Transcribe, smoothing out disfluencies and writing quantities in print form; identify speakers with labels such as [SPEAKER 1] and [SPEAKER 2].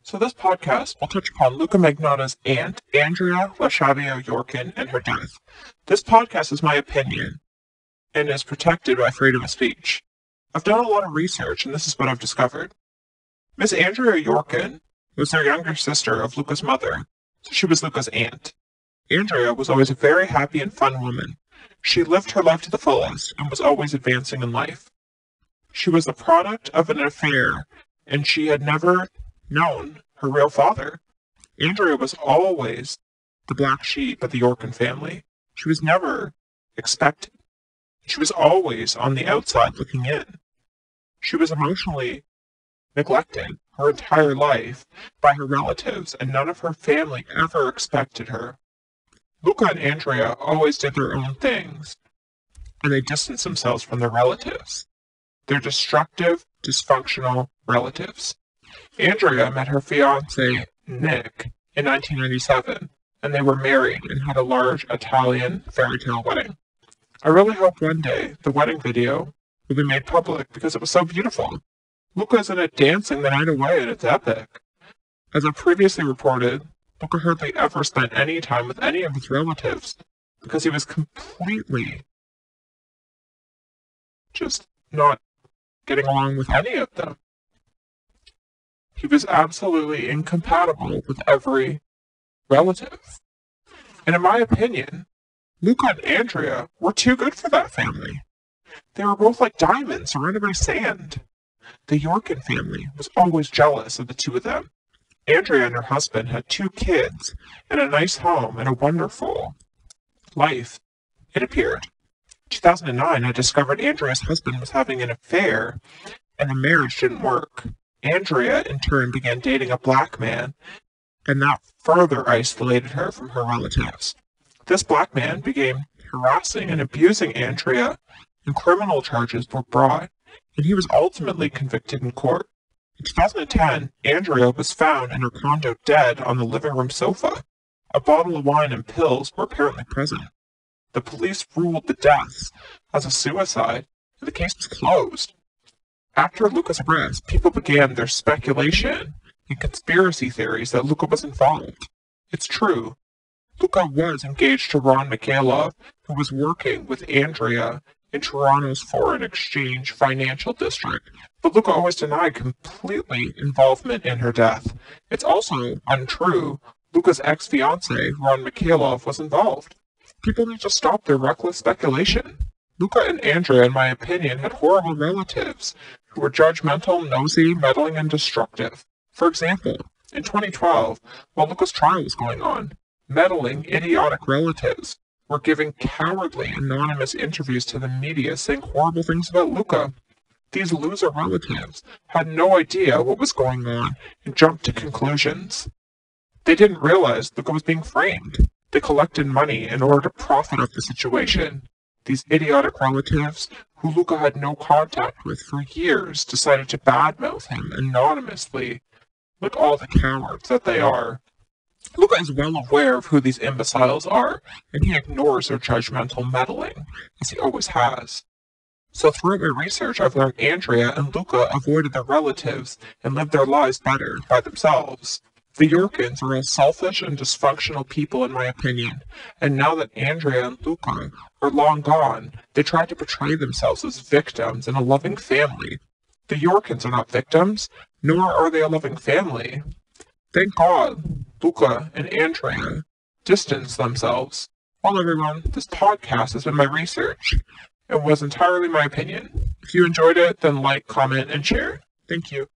[SPEAKER 1] So this podcast will touch upon Luka Magnotta's aunt, Andrea Loschiavo and her death. This podcast is my opinion and is protected by freedom of speech. I've done a lot of research and this is what I've discovered. Miss Andrea Yorkin was their younger sister of Luka's mother, so she was Luka's aunt. Andrea was always a very happy and fun woman. She lived her life to the fullest and was always advancing in life. She was the product of an affair, and she had never known her real father. Andrea was always the black sheep of the Yorkin family. She was never expected. She was always on the outside looking in. She was emotionally neglected her entire life by her relatives, and none of her family ever expected her. Luka and Andrea always did their own things, and they distanced themselves from their relatives. They're destructive, dysfunctional relatives. Andrea met her fiancé, Nick, in 1997, and they were married and had a large Italian fairy tale wedding. I really hope one day the wedding video will be made public because it was so beautiful. Luka is in it dancing the night away, and it's epic. As I previously reported, Luka hardly ever spent any time with any of his relatives because he was completely just not getting along with any of them. He was absolutely incompatible with every relative. And in my opinion, Luka and Andrea were too good for that family. They were both like diamonds surrounded by sand. The Yorkin family was always jealous of the two of them. Andrea and her husband had 2 kids and a nice home and a wonderful life, it appeared. In 2009, I discovered Andrea's husband was having an affair and the marriage didn't work. Andrea, in turn, began dating a black man, and that further isolated her from her relatives. This black man began harassing and abusing Andrea, and criminal charges were brought, and he was ultimately convicted in court. In 2010, Andrea was found in her condo dead on the living room sofa. A bottle of wine and pills were apparently present. The police ruled the deaths as a suicide, and the case was closed. After Luka's arrest, people began their speculation and conspiracy theories that Luka was involved. It's true. Luka was engaged to Ron Mikhailov, who was working with Andrea in Toronto's foreign exchange financial district, but Luka always denied completely involvement in her death. It's also untrue Luka's ex-fiancé, Ron Mikhailov, was involved. People need to stop their reckless speculation. Luka and Andrea, in my opinion, had horrible relatives who were judgmental, nosy, meddling, and destructive. For example, in 2012, while Luka's trial was going on, meddling, idiotic relatives were giving cowardly, anonymous interviews to the media saying horrible things about Luka. These loser relatives had no idea what was going on and jumped to conclusions. They didn't realize Luka was being framed. They collected money in order to profit off the situation. These idiotic relatives, who Luka had no contact with for years, decided to badmouth him anonymously, like all the cowards that they are. Luka is well aware of who these imbeciles are, and he ignores their judgmental meddling, as he always has. So throughout my research, I've learned Andrea and Luka avoided their relatives and lived their lives better by themselves. The Yorkins are all selfish and dysfunctional people, in my opinion, and now that Andrea and Luka are long gone, they try to portray themselves as victims in a loving family. The Yorkins are not victims, nor are they a loving family. Thank God Luka and Andrea distanced themselves. Well, everyone, this podcast has been my research. It was entirely my opinion. If you enjoyed it, then like, comment, and share. Thank you.